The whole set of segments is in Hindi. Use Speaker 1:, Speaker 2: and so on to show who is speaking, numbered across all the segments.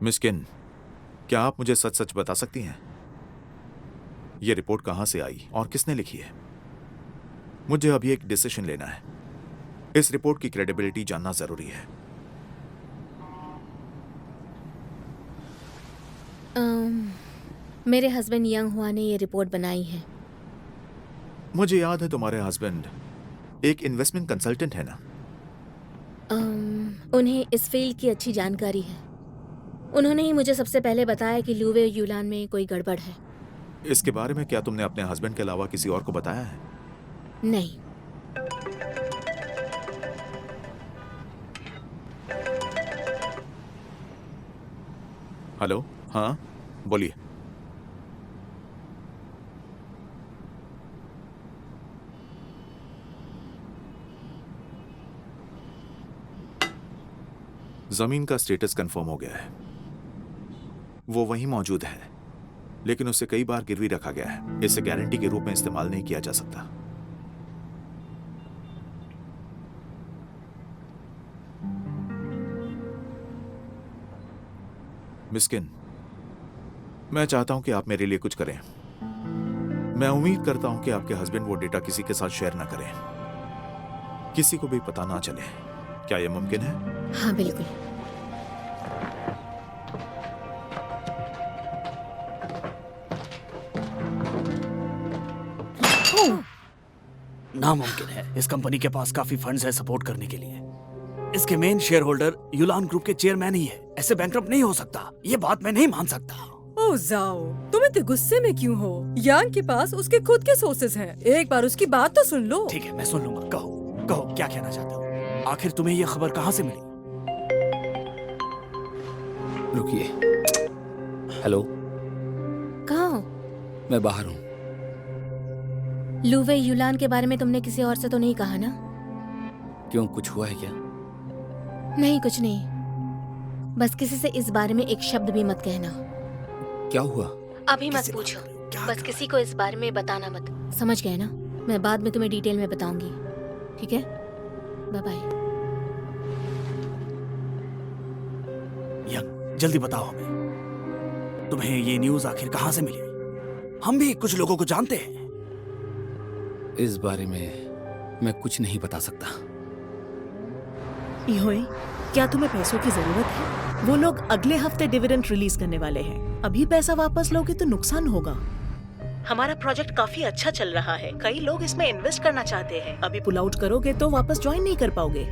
Speaker 1: मिस किन, क्या आप मुझे सच सच बता सकती हैं ये रिपोर्ट कहां से आई और किसने लिखी है? मुझे अभी एक डिसीजन लेना है। इस रिपोर्ट की क्रेडिबिलिटी जानना जरूरी है।
Speaker 2: मेरे हस्बैंड यंग हुआ ने ये रिपोर्ट बनाई है।
Speaker 1: मुझे याद है तुम्हारे हस्बैंड एक इन्वेस्टमेंट कंसल्टेंट है ना?
Speaker 2: उन्हें इस फील्ड की अच्छी जानकारी है। उन्होंने ही मुझे सबसे पहले बताया कि लुवे यूलान में कोई गड़बड़ है।
Speaker 1: इसके बारे में क्या तुमने अपने हस्बैंड के अलावा किसी और को बताया है?
Speaker 2: नहीं।
Speaker 1: हेलो, हाँ बोलिए। जमीन का स्टेटस कंफर्म हो गया है। वो वहीं मौजूद है, लेकिन उसे कई बार गिरवी रखा गया है। इसे गारंटी के रूप में इस्तेमाल नहीं किया जा सकता। मिस्किन, मैं चाहता हूं कि आप मेरे लिए कुछ करें। मैं उम्मीद करता हूं कि आपके हस्बैंड वो डेटा किसी के साथ शेयर ना करें, किसी को भी पता ना चले। क्या यह मुमकिन है?
Speaker 2: हाँ बिल्कुल।
Speaker 3: नामुमकिन है। इस कंपनी के पास काफी फंड्स है सपोर्ट करने के लिए। इसके main share holder yulan group के चेयरमैन ही है। ऐसे बैंकरप्ट नहीं हो सकता। ये बात मैं नहीं मान सकता।
Speaker 4: ओह जाओ, तुम इतने गुस्से में क्यों हो? यांग के पास उसके खुद के सोर्सेज हैं। एक बार उसकी बात तो सुन लो।
Speaker 3: ठीक है, मैं सुन लूंगा। कहो कहो, क्या कहना चाहते हो? आखिर तुम्हें ये खबर कहाँ से मिली?
Speaker 5: रुकिए। हेलो,
Speaker 2: कहाँ हो?
Speaker 5: मैं बाहर हूँ।
Speaker 2: लुवे यूलान के बारे में तुमने किसी और से तो नहीं कहा ना?
Speaker 5: क्यों, कुछ हुआ है क्या?
Speaker 2: नहीं, कुछ नहीं। बस किसी से इस बारे में एक शब्द भी मत कहना।
Speaker 5: क्या हुआ?
Speaker 2: अभी मत पूछो। बस किसी को इस बारे में बताना मत। समझ गए ना? मैं बाद में तुम्हें डिटेल में बताऊंगी। ठीक है, बाय बाय।
Speaker 3: यंग, जल्दी बताओ हमें, तुम्हें ये न्यूज आखिर कहाँ से मिली? हम भी कुछ लोगों को जानते हैं।
Speaker 5: इस बारे में मैं कुछ नहीं बता सकता।
Speaker 6: योई, क्या तुम्हें पैसों की जरूरत है? वो लोग अगले हफ्ते डिविडेंड रिलीज करने वाले हैं। अभी पैसा वापस लोगे तो नुकसान होगा। हमारा प्रोजेक्ट काफी अच्छा चल रहा है। कई लोग इसमें इन्वेस्ट करना चाहते हैं। अभी पुल आउट करोगे तो वापस ज्वाइन नहीं कर पाओगे।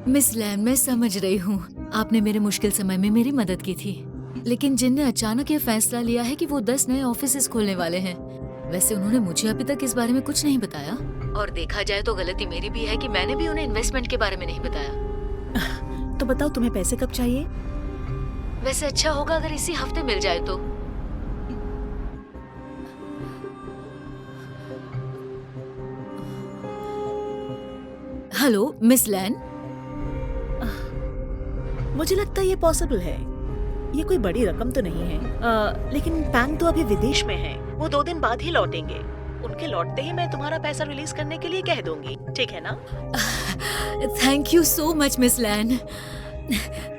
Speaker 7: मिस लैन, मैं समझ रही हूँ, आपने मेरे मुश्किल समय में मेरी मदद की थी। लेकिन जिन ने अचानक ये फैसला लिया है कि वो 10 नए ऑफिसेज खोलने वाले हैं, वैसे उन्होंने मुझे अभी तक इस बारे में कुछ नहीं बताया। और देखा जाए तो गलती मेरी भी है कि मैंने भी उन्हें इन्वेस्टमेंट के बारे में नहीं बताया।
Speaker 6: तो बताओ, तुम्हें पैसे कब चाहिए?
Speaker 7: वैसे अच्छा होगा अगर इसी हफ्ते मिल जाए तो। हेलो मिस लैन।
Speaker 6: मुझे लगता है ये पॉसिबल है। ये कोई बड़ी रकम तो नहीं है। लेकिन पैंग तो अभी विदेश में है। वो 2 दिन बाद ही लौटेंगे। उनके लौटते ही मैं तुम्हारा पैसा रिलीज करने के लिए कह दूंगी। ठीक है ना?
Speaker 7: Thank you so much miss Lan.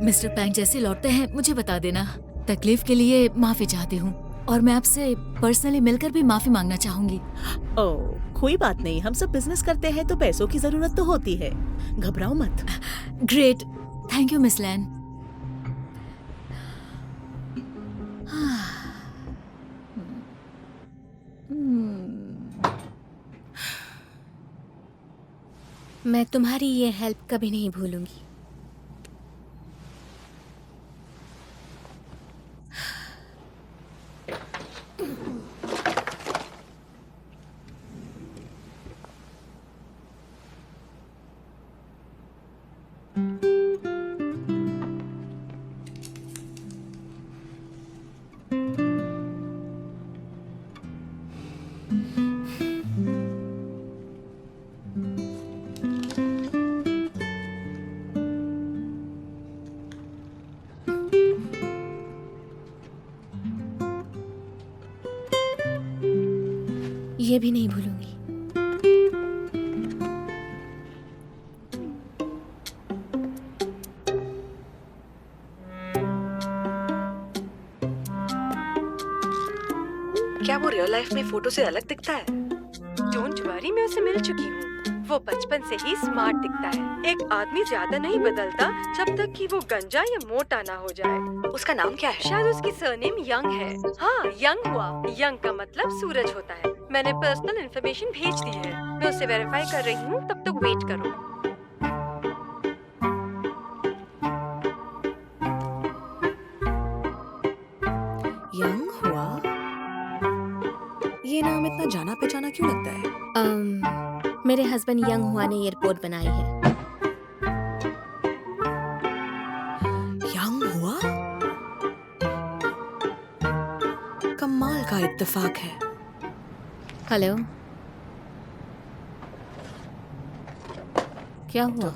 Speaker 7: Mister Pang जैसे लौटते हैं मुझे बता देना। तकलीफ के लिए माफी चाहती हूँ और मैं आपसे पर्सनली मिलकर भी माफी मांगना चाहूंगी।
Speaker 6: ओह, कोई बात नहीं। हम सब बिजनेस करते हैं तो पैसों की जरूरत तो होती है। घबराओ मत।
Speaker 7: ग्रेट, थैंक यू मिस लैन।
Speaker 2: मैं तुम्हारी ये हेल्प कभी नहीं भूलूंगी। ये भी नहीं भूलूंगी।
Speaker 6: क्या वो रियल लाइफ में फोटो से अलग दिखता है?
Speaker 4: डोंट वरी, मैं उससे मिल चुकी हूँ। वो बचपन से ही स्मार्ट दिखता है। एक आदमी ज्यादा नहीं बदलता जब तक कि वो गंजा या मोटा ना हो जाए।
Speaker 6: उसका नाम क्या है?
Speaker 4: शायद उसकी सरनेम यंग है। हाँ, यंग हुआ। यंग का मतलब सूरज होता है। मैंने पर्सनल इन्फॉर्मेशन भेज दी है। मैं उससे वेरीफाई कर रही हूँ, तब तक वेट करो।
Speaker 6: यंग हुआ? ये नाम इतना जाना पहचाना क्यों लगता है?
Speaker 2: मेरे हस्बैंड यंग हुआ ने ये रिपोर्ट बनाई है।
Speaker 6: यंग हुआ? कमाल का इत्तेफाक है।
Speaker 2: हेलो, क्या हुआ?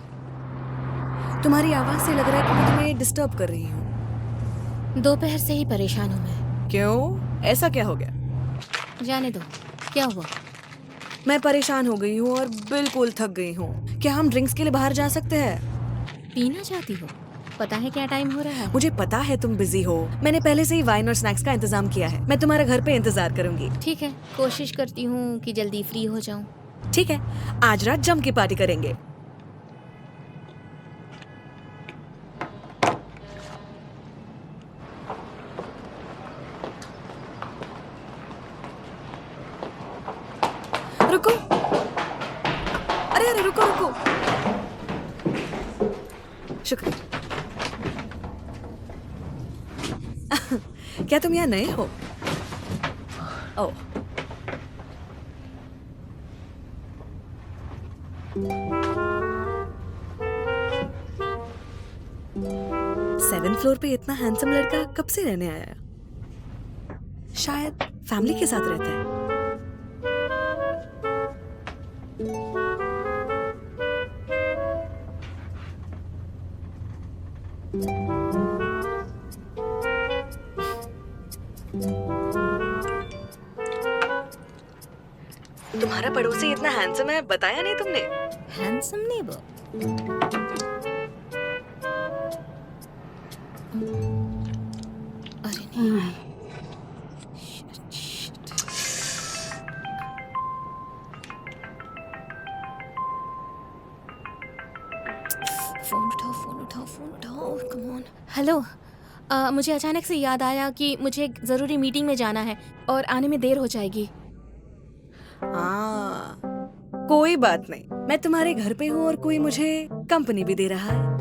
Speaker 6: तुम्हारी आवाज से लग रहा है कि मैं तुम्हें डिस्टर्ब कर रही हूँ।
Speaker 2: दोपहर से ही परेशान हूँ मैं।
Speaker 6: क्यों? ऐसा क्या हो गया?
Speaker 2: जाने दो, क्या हुआ?
Speaker 6: मैं परेशान हो गई हूँ और बिल्कुल थक गई हूँ। क्या हम ड्रिंक्स के लिए बाहर जा सकते हैं?
Speaker 2: पीना चाहती हो? पता है क्या टाइम हो रहा है?
Speaker 6: मुझे पता है तुम बिजी हो। मैंने पहले से ही वाइन और स्नैक्स का इंतजाम किया है। मैं तुम्हारे घर पे इंतजार करूंगी।
Speaker 2: ठीक है, कोशिश करती हूँ कि जल्दी फ्री हो जाऊँ।
Speaker 6: ठीक है, आज रात जम के पार्टी करेंगे। रुको, अरे अरे रुको रुको। शुक्रिया। क्या तुम यहाँ नए हो? ओह, सेवेंथ फ्लोर पे इतना हैंडसम लड़का कब से रहने आया? शायद फैमिली के साथ रहता है। तुम्हारा पड़ोसी इतना हैंडसम है, बताया नहीं तुमने?
Speaker 2: हैंडसम नहीं वो। अरे नहीं। फोन उठाओ, फोन उठाओ, फोन उठाओ, कम ऑन। हेलो, मुझे अचानक से याद आया कि मुझे एक ज़रूरी मीटिंग में जाना है और आने में देर हो जाएगी।
Speaker 6: हाँ, कोई बात नहीं। मैं तुम्हारे घर पे हूँ और कोई मुझे कंपनी भी दे रहा है।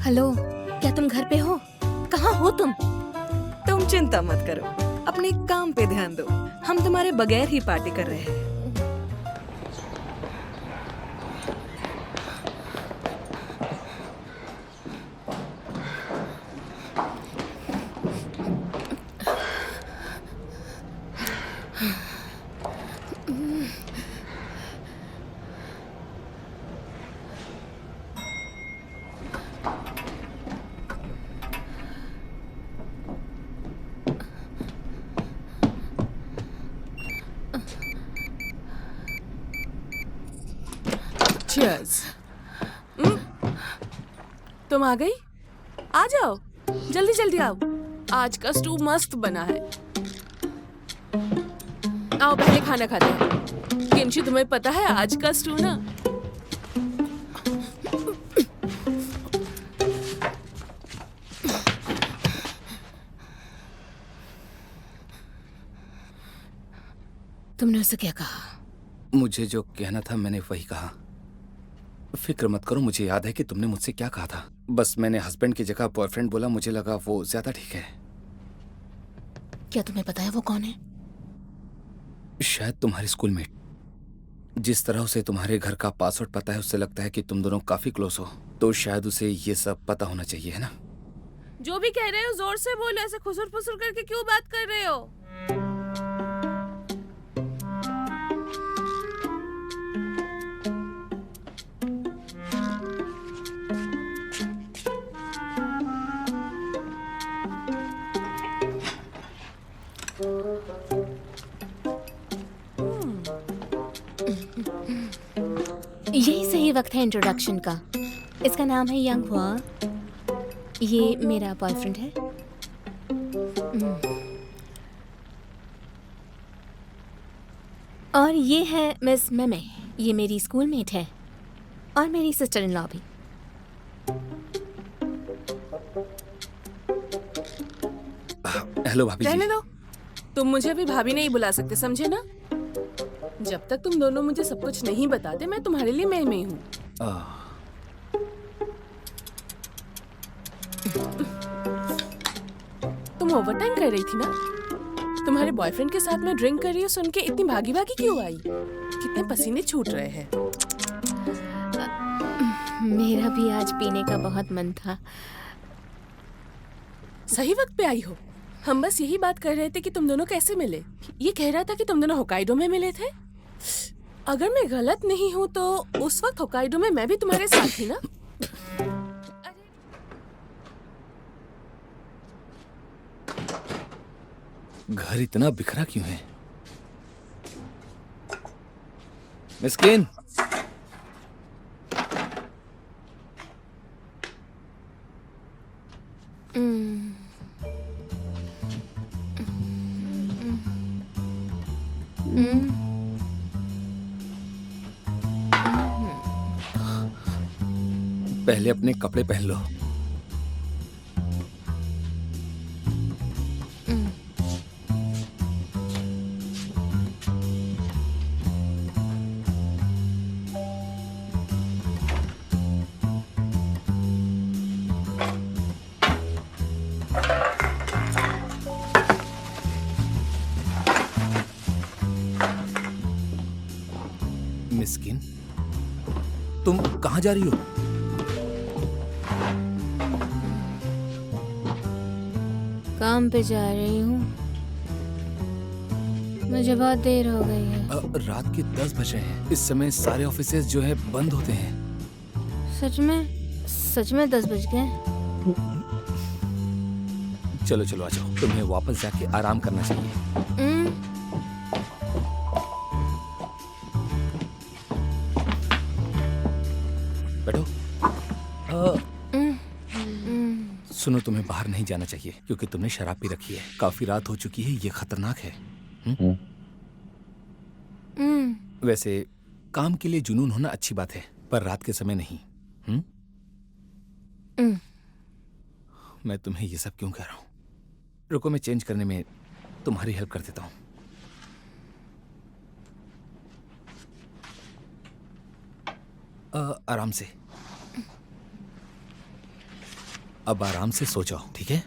Speaker 2: हेलो, क्या तुम घर पे हो? कहाँ हो तुम?
Speaker 6: तुम चिंता मत करो, अपने काम पे ध्यान दो। हम तुम्हारे बगैर ही पार्टी कर रहे हैं।
Speaker 8: Cheers. तुम आ गई? आ जाओ, जल्दी जल्दी आओ। आज का स्टू मस्त बना है। आओ पहले खाना खाते हैं। किमची, तुम्हें पता है आज का स्टू ना?
Speaker 2: तुमने उसे क्या कहा?
Speaker 5: मुझे जो कहना था मैंने वही कहा। फिक्र मत करो, मुझे याद है कि तुमने मुझसे क्या कहा था। बस मैंने हस्बैंड की जगह बॉयफ्रेंड बोला, मुझे लगा वो ज्यादा ठीक है।
Speaker 2: क्या तुम्हें पता है वो कौन है?
Speaker 5: शायद तुम्हारे स्कूलमेट। जिस तरह उसे तुम्हारे घर का पासवर्ड पता है, उससे लगता है कि तुम दोनों काफी क्लोज हो, तो शायद उसे ये सब पता होना चाहिए, है ना?
Speaker 8: जो भी कह रहे हो जोर से बोलो, ऐसे खुसुर फुसुर करके क्यों बात कर रहे हो?
Speaker 2: यही सही वक्त है इंट्रोडक्शन का। इसका नाम है यंग हुआ। ये मेरा बॉयफ्रेंड है। और ये है मिस मेमे। ये मेरी स्कूल मेट है और मेरी सिस्टर इन लॉ भी।
Speaker 5: हेलो भाभी जी।
Speaker 8: रहने दो, तुम मुझे अभी भाभी नहीं बुला सकते, समझे ना? जब तक तुम दोनों मुझे सब कुछ नहीं बताते, मैं तुम्हारे लिए मैं में हूँ। तुम ओवरटाइम कर रही थी ना? तुम्हारे बॉयफ्रेंड के साथ मैं ड्रिंक कर रही हूँ सुन के इतनी भागी भागी क्यों आई? कितने पसीने छूट रहे हैं।
Speaker 2: मेरा भी आज पीने का बहुत मन था।
Speaker 8: सही वक्त पे आई हो। हम बस यही बात कर रहे थे कि तुम दोनों कैसे मिले। ये कह रहा था कि तुम दोनों होकाइडो में मिले थे। अगर मैं गलत नहीं हूँ तो उस वक्त होकाइडो में मैं भी तुम्हारे साथ थी ना?
Speaker 5: घर इतना बिखरा क्यों है? मिस्किन, पहले अपने कपड़े पहन लो। मिस्किन, तुम कहाँ जा रही हो?
Speaker 2: काम पे जा रही हूँ। मुझे बहुत देर हो गई है।
Speaker 5: रात के 10 बजे हैं। इस समय सारे ऑफिसेज जो है बंद होते हैं।
Speaker 2: सच में 10 बज गए।
Speaker 5: चलो चलो आ जाओ, तुम्हें वापस जाके आराम करना चाहिए। बैठो। सुनो, तुम्हें बाहर नहीं जाना चाहिए क्योंकि तुमने शराब पी रखी है। काफी रात हो चुकी है, ये खतरनाक है। वैसे काम के लिए जुनून होना अच्छी बात है, पर रात के समय नहीं। मैं तुम्हें ये सब क्यों कह रहा हूं? रुको, मैं चेंज करने में तुम्हारी हेल्प कर देता हूं। आराम से। अब आराम से सो जाओ, ठीक है?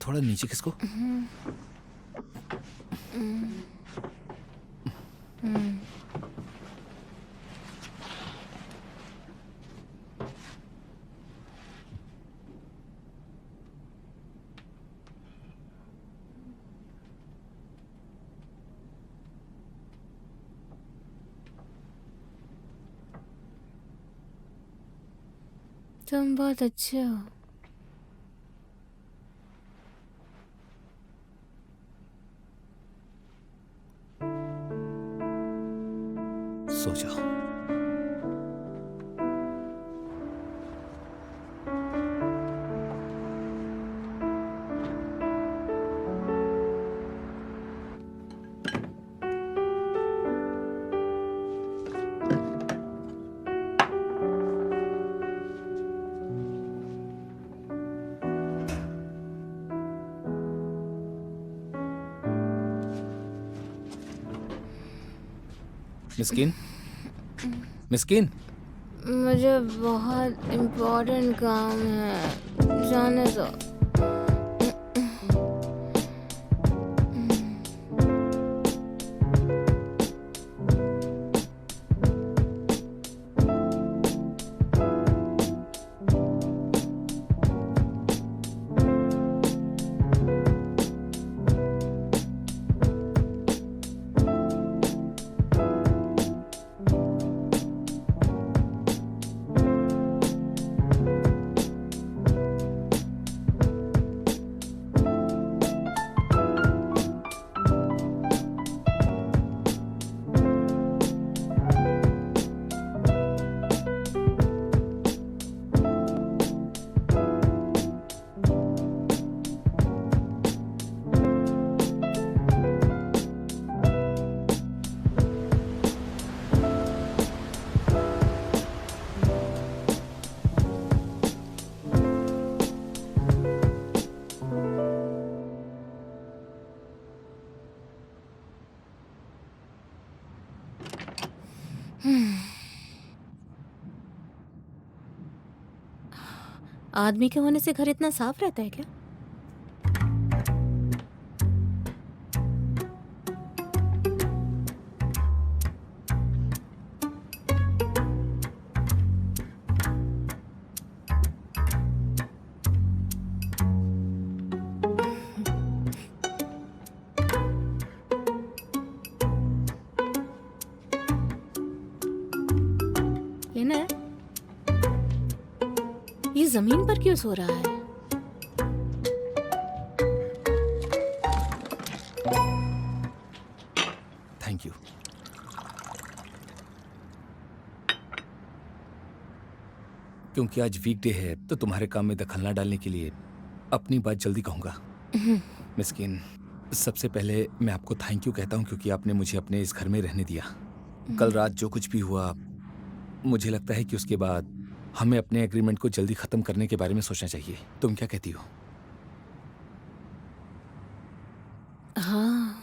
Speaker 5: थोड़ा नीचे खिसको।
Speaker 2: तुम बहुत अच्छे हो।
Speaker 5: सो जाओ। मिस्किन, मिस्किन,
Speaker 2: मुझे बहुत इम्पोर्टेंट काम है, जाने दो। आदमी के होने से घर इतना साफ रहता है क्या? लेना है? ये जमीन पर क्यों सो रहा है?
Speaker 5: Thank you. क्योंकि आज वीकडे है तो तुम्हारे काम में दखल न डालने के लिए अपनी बात जल्दी कहूंगा। मिस्किन, सबसे पहले मैं आपको थैंक यू कहता हूँ क्योंकि आपने मुझे अपने इस घर में रहने दिया। कल रात जो कुछ भी हुआ, मुझे लगता है कि उसके बाद हमें अपने एग्रीमेंट को जल्दी खत्म करने के बारे में सोचना चाहिए। तुम क्या कहती हो?
Speaker 2: हाँ,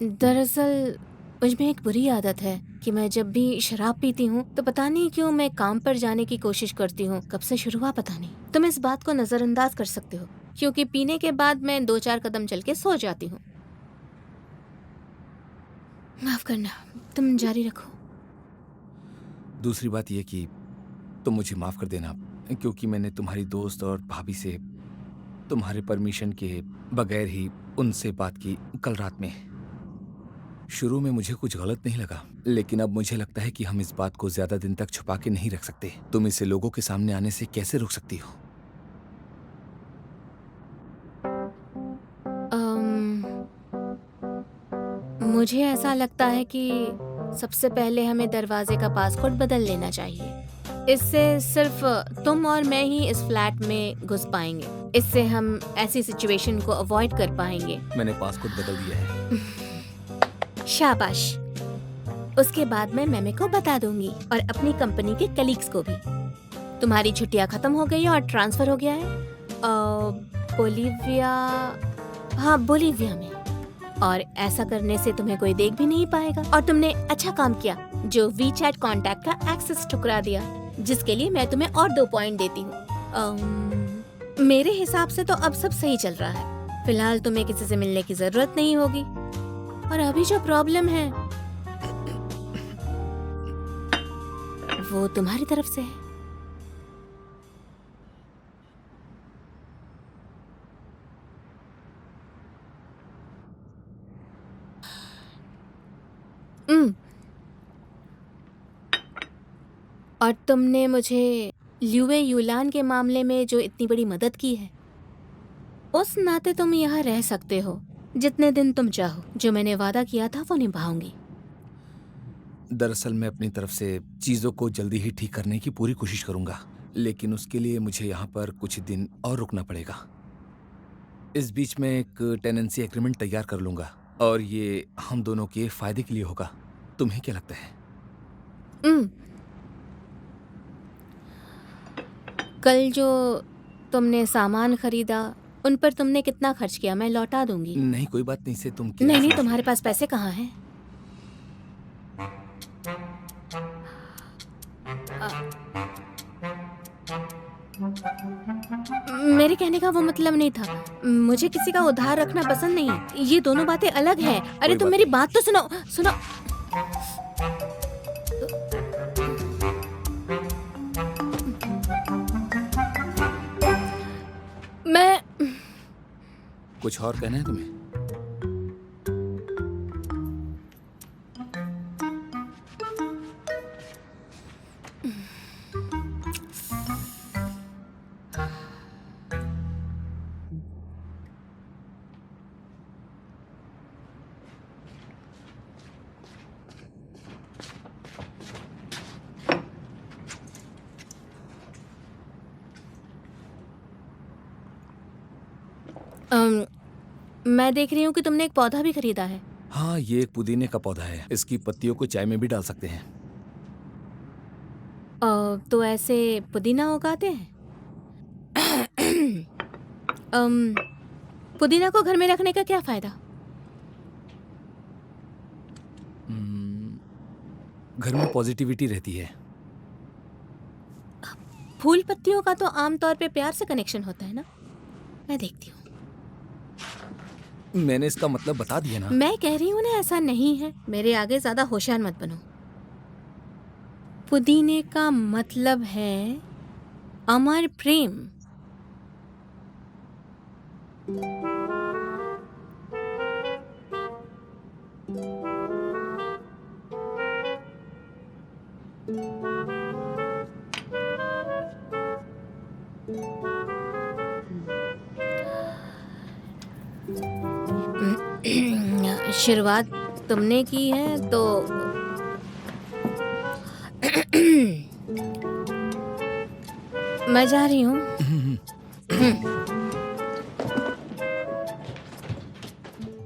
Speaker 2: दरअसल मुझमें एक बुरी आदत है कि मैं जब भी शराब पीती हूँ तो पता नहीं क्यों मैं काम पर जाने की कोशिश करती हूँ। कब से शुरू हुआ पता नहीं। तुम इस बात को नजरअंदाज कर सकते हो क्योंकि पीने के बाद मैं 2-4 कदम चल के सो जाती हूँ। माफ करना, तुम जारी रखो।
Speaker 5: दूसरी बात यह कि तुम मुझे माफ कर देना क्योंकि मैंने तुम्हारी दोस्त और भाभी से तुम्हारे परमिशन के बगैर ही उनसे बात की कल रात में। शुरू में मुझे कुछ गलत नहीं लगा, लेकिन अब मुझे लगता है कि हम इस बात को ज्यादा दिन तक छुपा के नहीं रख सकते। तुम इसे लोगों के सामने आने से कैसे रोक सकती हो?
Speaker 2: मुझे ऐसा लगता है कि सबसे पहले हमें दरवाजे का पासकोड बदल लेना चाहिए। इससे सिर्फ तुम और मैं ही इस फ्लैट में घुस पाएंगे। इससे हम ऐसी सिचुएशन को अवॉइड कर पाएंगे।
Speaker 5: मैंने पासकोड बदल दिया है।
Speaker 2: शाबाश। उसके बाद मैं मेमे को बता दूंगी और अपनी कंपनी के कलीग्स को भी। तुम्हारी छुट्टियां खत्म हो गई है और ट्रांसफर हो गया है बोलीविया। हाँ, बोलीविया में। और ऐसा करने से तुम्हें कोई देख भी नहीं पाएगा। और तुमने अच्छा काम किया जो वीचैट कांटेक्ट का एक्सेस ठुकरा दिया, जिसके लिए मैं तुम्हें और 2 पॉइंट देती हूँ। मेरे हिसाब से तो अब सब सही चल रहा है। फिलहाल तुम्हें किसी से मिलने की जरूरत नहीं होगी। और अभी जो प्रॉब्लम है वो तुम्हारी तरफ से है। और तुमने मुझे ल्यूए यूलान के मामले में जो इतनी बड़ी मदद की है, उस नाते तुम यहाँ रह सकते हो जितने दिन तुम चाहो। जो मैंने वादा किया था वो निभाऊंगी।
Speaker 5: दरअसल मैं अपनी तरफ से चीजों को जल्दी ही ठीक करने की पूरी कोशिश करूंगा, लेकिन उसके लिए मुझे यहाँ पर कुछ दिन और रुकना पड़ेगा। इस बीच में एक टेनेंसी एग्रीमेंट तैयार कर लूंगा और ये हम दोनों के फायदे के लिए होगा। तुम्हें क्या लगता है?
Speaker 2: कल जो तुमने सामान खरीदा उन पर तुमने कितना खर्च किया मैं लौटा दूंगी।
Speaker 5: नहीं, कोई बात नहीं। से तुम क्या
Speaker 2: नहीं, तुम्हारे पास पैसे कहाँ हैं? मेरे कहने का वो मतलब नहीं था। मुझे किसी का उधार रखना पसंद नहीं। ये दोनों बातें अलग हैं। अरे तुम मेरी बात तो सुनो। मैं
Speaker 5: कुछ और कहना है तुम्हें?
Speaker 2: मैं देख रही हूँ कि तुमने एक पौधा भी खरीदा है।
Speaker 5: हाँ, ये एक पुदीने का पौधा है। इसकी पत्तियों को चाय में भी डाल सकते हैं।
Speaker 2: तो ऐसे पुदीना उगाते हैं? पुदीना को घर में रखने का क्या फायदा?
Speaker 5: घर में पॉजिटिविटी रहती है।
Speaker 2: फूल पत्तियों का तो आमतौर पे प्यार से कनेक्शन होता है ना। मैं देखती हूँ।
Speaker 5: मैंने इसका मतलब बता दिया ना।
Speaker 2: मैं कह रही हूँ ना, ऐसा नहीं है। मेरे आगे ज्यादा होशियार मत बनो। पुदीने का मतलब है अमर प्रेम। शुरुआत तुमने की है तो मैं जा रही हूँ।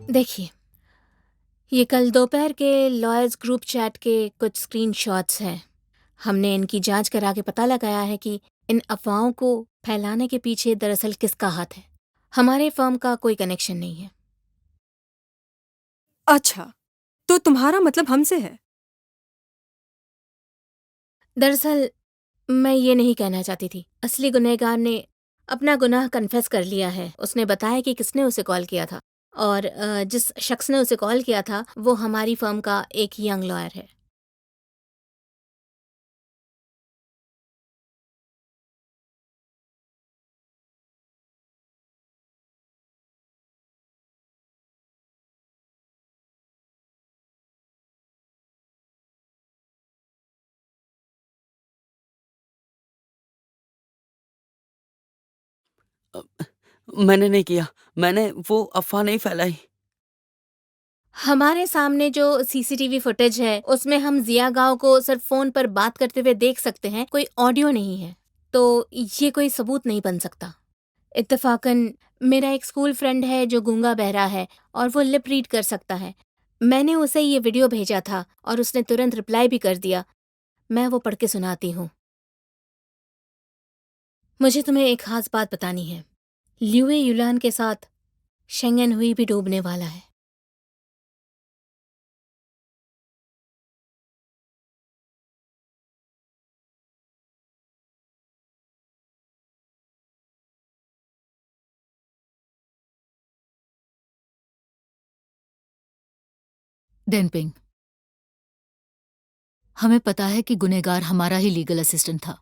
Speaker 2: देखिए, ये कल दोपहर के लॉयर्स ग्रुप चैट के कुछ स्क्रीनशॉट्स हैं। हमने इनकी जांच करा के पता लगाया है कि इन अफवाहों को फैलाने के पीछे दरअसल किसका हाथ है। हमारे फर्म का कोई कनेक्शन नहीं है।
Speaker 4: अच्छा, तो तुम्हारा मतलब हमसे है?
Speaker 2: दरअसल मैं ये नहीं कहना चाहती थी। असली गुनहगार ने अपना गुनाह कन्फेस कर लिया है। उसने बताया कि किसने उसे कॉल किया था, और जिस शख्स ने उसे कॉल किया था वो हमारी फर्म का एक यंग लॉयर है।
Speaker 9: मैंने नहीं किया। मैंने वो अफ़वाह नहीं फैलाई।
Speaker 2: हमारे सामने जो सीसीटीवी फुटेज है उसमें हम जिया गांव को सिर्फ फोन पर बात करते हुए देख सकते हैं, कोई ऑडियो नहीं है। तो ये कोई सबूत नहीं बन सकता। इत्तेफाकन मेरा एक स्कूल फ्रेंड है जो गूंगा बहरा है और वो लिप रीड कर सकता है। मैंने उसे ये वीडियो भेजा था और उसने तुरंत रिप्लाई भी कर दिया। मैं वो पढ़ के सुनाती हूँ। मुझे तुम्हें एक खास बात बतानी है। ल्यूए युलान के साथ शेंगन हुई भी डूबने वाला है।
Speaker 7: डेनपिंग, हमें पता है कि गुनहगार हमारा ही लीगल असिस्टेंट था।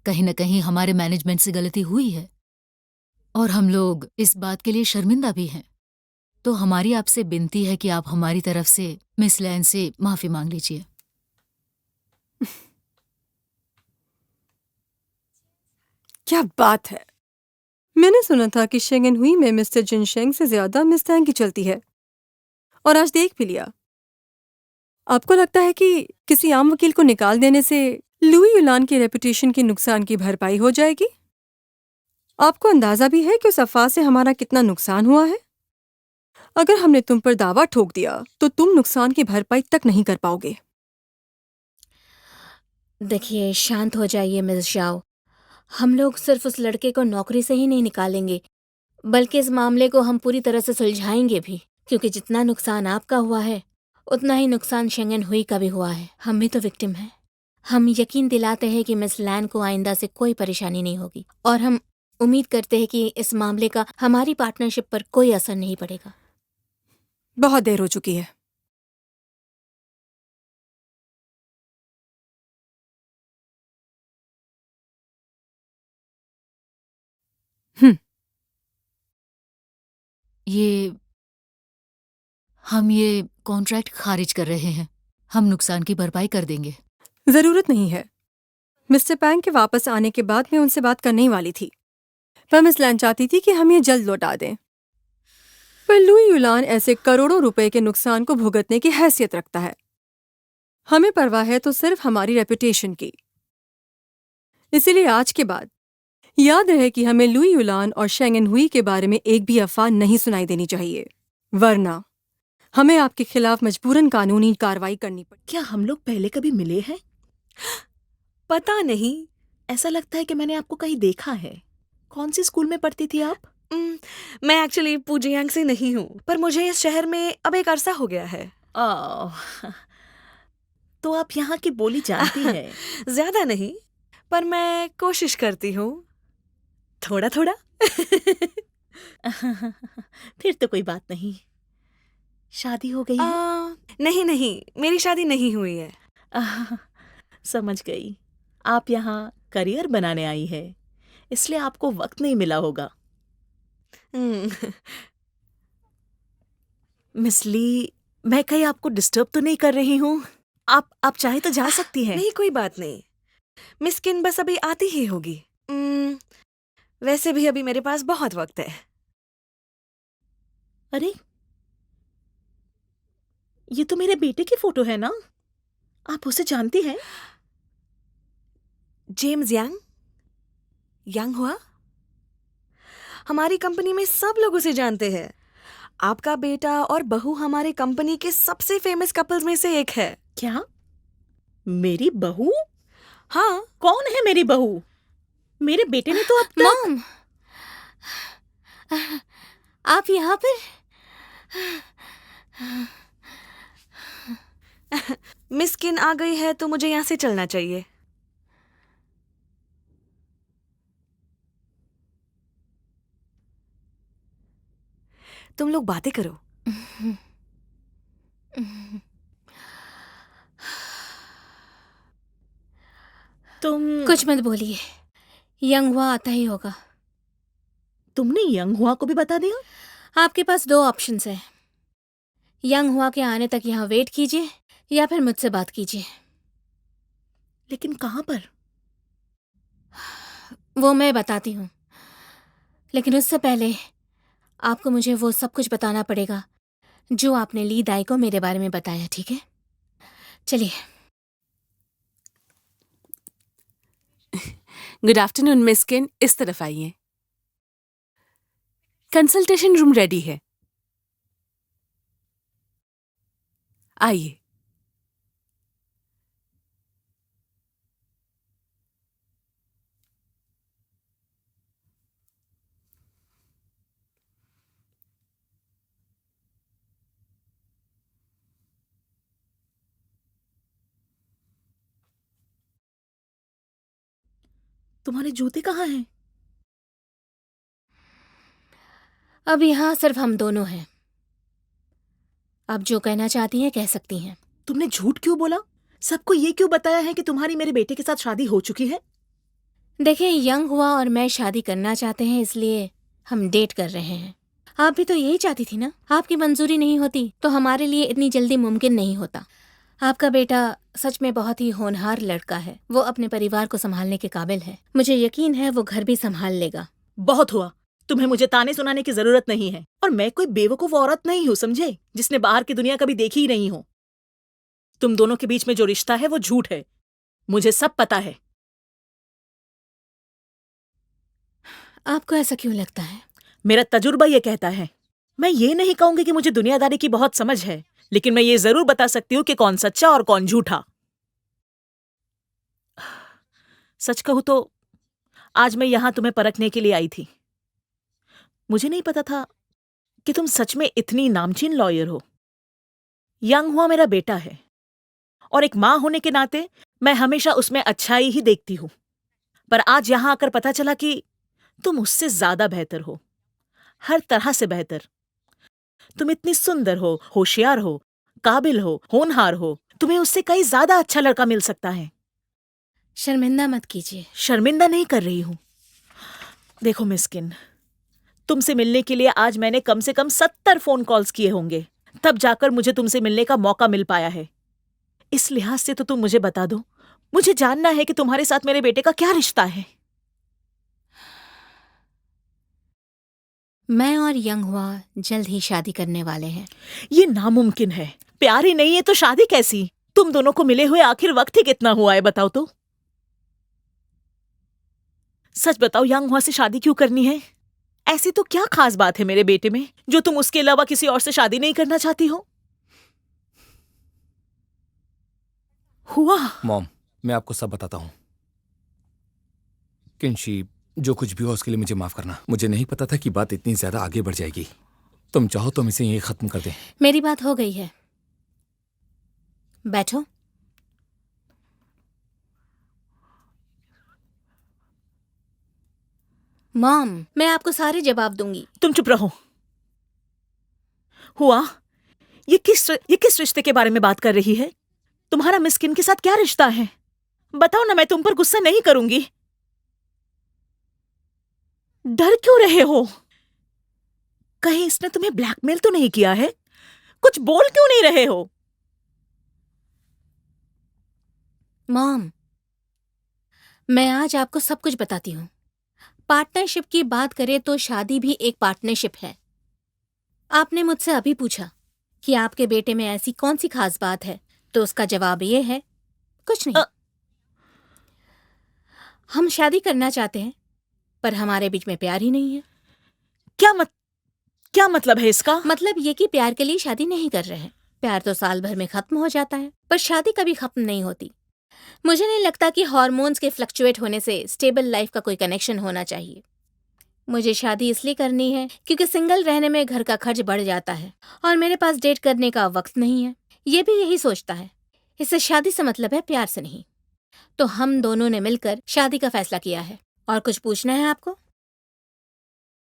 Speaker 7: कहीं न कहीं हमारे मैनेजमेंट से गलती हुई है और हम लोग इस बात के लिए शर्मिंदा भी हैं। तो हमारी आपसे विनती है कि आप हमारी तरफ से मिस लैन से माफी मांग लीजिए।
Speaker 4: क्या बात है! मैंने सुना था कि शेंगन हुई में मिस्टर जिनशेंग से ज्यादा मिस तैंग की चलती है, और आज देख भी लिया। आपको लगता है कि किसी आम वकील को निकाल देने से लुई युलान की रेपुटेशन के नुकसान की भरपाई हो जाएगी? आपको अंदाजा भी है कि उस अफवाह से हमारा कितना नुकसान हुआ है? अगर हमने तुम पर दावा ठोक दिया तो तुम नुकसान की भरपाई तक नहीं कर पाओगे।
Speaker 2: देखिए, शांत हो जाइए मिस जाओ। हम लोग सिर्फ उस लड़के को नौकरी से ही नहीं निकालेंगे, बल्कि इस मामले को हम पूरी तरह से सुलझाएंगे भी। क्योंकि जितना नुकसान आपका हुआ है उतना ही नुकसान शेंगन हुई का भी हुआ है। हम भी तो विक्टिम हैं। हम यकीन दिलाते हैं कि मिस लैन को आइंदा से कोई परेशानी नहीं होगी, और हम उम्मीद करते हैं कि इस मामले का हमारी पार्टनरशिप पर कोई असर नहीं पड़ेगा।
Speaker 4: बहुत देर हो चुकी है।
Speaker 7: हम ये कॉन्ट्रैक्ट खारिज कर रहे हैं। हम नुकसान की भरपाई कर देंगे।
Speaker 4: जरूरत नहीं है। मिस्टर पैंग के वापस आने के बाद मैं उनसे बात करने ही वाली थी, पर मिस लैन चाहती थी कि हम ये जल्द लौटा दें। पर लुई युलान ऐसे करोड़ों रुपए के नुकसान को भुगतने की हैसियत रखता है। हमें परवाह है तो सिर्फ हमारी रेपुटेशन की। इसीलिए आज के बाद याद रहे कि हमें लुई युलान और शेंगन हुई के बारे में एक भी अफवाह नहीं सुनाई देनी चाहिए, वरना हमें आपके खिलाफ मजबूरन कानूनी कार्रवाई करनी पड़ेगी।
Speaker 6: क्या हम लोग पहले कभी मिले हैं? पता नहीं, ऐसा लगता है कि मैंने आपको कहीं देखा है। कौन सी स्कूल में पढ़ती थी आप?
Speaker 10: मैं एक्चुअली पूजियांग से नहीं हूँ, पर मुझे इस शहर में अब एक अरसा हो गया है।
Speaker 6: ओह, तो आप यहाँ की बोली जानती हैं।
Speaker 10: ज्यादा नहीं, पर मैं कोशिश करती हूँ, थोड़ा थोड़ा।
Speaker 6: फिर तो कोई बात नहीं। शादी हो गई है?
Speaker 10: नहीं नहीं, मेरी शादी नहीं हुई है।
Speaker 6: समझ गई। आप यहाँ करियर बनाने आई है, इसलिए आपको वक्त नहीं मिला होगा। मिस ली, मैं कहीं आपको डिस्टर्ब तो नहीं कर रही हूँ? आप चाहे तो जा सकती हैं।
Speaker 10: नहीं, कोई बात नहीं। मिस किन बस अभी आती ही होगी। वैसे भी अभी मेरे पास बहुत वक्त है।
Speaker 6: अरे, ये तो मेरे बेटे की फोटो है ना? आप उसे जानती हैं?
Speaker 10: जेम्स यांग? यांग हुआ? हमारी कंपनी में सब लोग उसे जानते हैं। आपका बेटा और बहू हमारे कंपनी के सबसे फेमस कपल्स में से एक है।
Speaker 6: क्या? मेरी बहू?
Speaker 10: हाँ।
Speaker 6: कौन है मेरी बहू? मेरे बेटे ने तो अब तक...
Speaker 2: मॉम, आप यहाँ पर?
Speaker 10: मिस किन आ गई है तो मुझे यहाँ से चलना चाहिए। तुम लोग बातें करो।
Speaker 6: तुम...
Speaker 2: कुछ मत बोलिए, यंग हुआ आता ही होगा।
Speaker 6: तुमने यंग हुआ को भी बता दिया?
Speaker 2: आपके पास दो ऑप्शंस हैं। यंग हुआ के आने तक यहाँ वेट कीजिए या फिर मुझसे बात कीजिए।
Speaker 6: लेकिन कहाँ पर?
Speaker 2: वो मैं बताती हूँ, लेकिन उससे पहले आपको मुझे वो सब कुछ बताना पड़ेगा जो आपने ली दाई को मेरे बारे में बताया, ठीक है? चलिए।
Speaker 8: गुड आफ्टरनून मिस किन, इस तरफ आइए। कंसल्टेशन रूम रेडी है, आइए।
Speaker 6: तुम्हारे जूते कहाँ हैं?
Speaker 2: अब यहाँ सिर्फ हम दोनों हैं। आप जो कहना चाहती हैं कह सकती हैं।
Speaker 6: तुमने झूठ क्यों बोला? सबको ये क्यों बताया है कि तुम्हारी मेरे बेटे के साथ शादी हो चुकी है?
Speaker 2: देखिए, यंग हुआ और मैं शादी करना चाहते हैं, इसलिए हम डेट कर रहे हैं। आप भी तो यही चाहती थी ना? आपकी मंजूरी नहीं होती तो हमारे लिए इतनी जल्दी मुमकिन नहीं होता। आपका बेटा सच में बहुत ही होनहार लड़का है। वो अपने परिवार को संभालने के काबिल है। मुझे यकीन है वो घर भी संभाल लेगा।
Speaker 6: बहुत हुआ। तुम्हें मुझे ताने सुनाने की जरूरत नहीं है। और मैं कोई बेवकूफ औरत नहीं हूँ, समझे, जिसने बाहर की दुनिया कभी देखी ही नहीं हो। तुम दोनों के बीच में जो रिश्ता है वो झूठ है, मुझे सब पता है।
Speaker 2: आपको ऐसा क्यों लगता है?
Speaker 6: मेरा तजुर्बा ये कहता है। मैं ये नहीं कहूंगी कि मुझे दुनियादारी की बहुत समझ है, लेकिन मैं ये जरूर बता सकती हूँ कि कौन सच्चा और कौन झूठा। सच कहूँ तो आज मैं यहां तुम्हें परखने के लिए आई थी। मुझे नहीं पता था कि तुम सच में इतनी नामचीन लॉयर हो। यंग हुआ मेरा बेटा है और एक मां होने के नाते मैं हमेशा उसमें अच्छाई ही देखती हूं, पर आज यहां आकर पता चला कि तुम उससे ज्यादा बेहतर हो, हर तरह से बेहतर। तुम इतनी सुंदर हो, होशियार हो, काबिल हो, होनहार हो। तुम्हें उससे कई ज्यादा अच्छा लड़का मिल सकता है।
Speaker 2: शर्मिंदा मत कीजिए।
Speaker 6: शर्मिंदा नहीं कर रही हूं। देखो मिस्किन, तुमसे मिलने के लिए आज मैंने कम से कम 70 फोन कॉल्स किए होंगे, तब जाकर मुझे तुमसे मिलने का मौका मिल पाया है। इस लिहाज से तो तुम मुझे बता दो, मुझे जानना है कि तुम्हारे साथ मेरे बेटे का क्या रिश्ता है।
Speaker 2: मैं और यंग हुआ जल्द ही शादी करने वाले हैं।
Speaker 6: ये नामुमकिन है। प्यार ही नहीं है तो शादी कैसी? तुम दोनों को मिले हुए आखिर वक्त ही कितना हुआ है, बताओ तो। सच बताओ, यंग हुआ से शादी क्यों करनी है? ऐसी तो क्या खास बात है मेरे बेटे में जो तुम उसके अलावा किसी और से शादी नहीं करना चाहती हो? हुआ?
Speaker 5: मॉम, मैं आपको सब बताता हूँ। किंशी, जो कुछ भी हो उसके लिए मुझे माफ करना। मुझे नहीं पता था कि बात इतनी ज्यादा आगे बढ़ जाएगी। तुम चाहो तो हम इसे यहीं खत्म कर दें।
Speaker 2: मेरी बात हो गई है, बैठो। मॉम, मैं आपको सारे जवाब दूंगी।
Speaker 6: तुम चुप रहो। हुआ, ये किस रिश्ते के बारे में बात कर रही है? तुम्हारा मिस्किन के साथ क्या रिश्ता है? बताओ ना, मैं तुम पर गुस्सा नहीं करूंगी। डर क्यों रहे हो? कहीं इसने तुम्हें ब्लैकमेल तो नहीं किया है? कुछ बोल क्यों नहीं रहे हो?
Speaker 2: मॉम, मैं आज आपको सब कुछ बताती हूँ। पार्टनरशिप की बात करें तो शादी भी एक पार्टनरशिप है। आपने मुझसे अभी पूछा कि आपके बेटे में ऐसी कौन सी खास बात है, तो उसका जवाब ये है, कुछ नहीं। हम शादी करना चाहते हैं, पर हमारे बीच में प्यार ही नहीं है।
Speaker 6: क्या मतलब है इसका?
Speaker 2: मतलब ये कि प्यार के लिए शादी नहीं कर रहे हैं। प्यार तो साल भर में खत्म हो जाता है, पर शादी कभी खत्म नहीं होती। मुझे नहीं लगता कि हार्मोन्स के फ्लक्चुएट होने से स्टेबल लाइफ का कोई कनेक्शन होना चाहिए। मुझे शादी इसलिए करनी है क्योंकि सिंगल रहने में घर का खर्च बढ़ जाता है और मेरे पास डेट करने का वक्त नहीं है। ये भी यही सोचता है। इससे शादी से मतलब है, प्यार से नहीं। तो हम दोनों ने मिलकर शादी का फैसला किया है। और कुछ पूछना है आपको?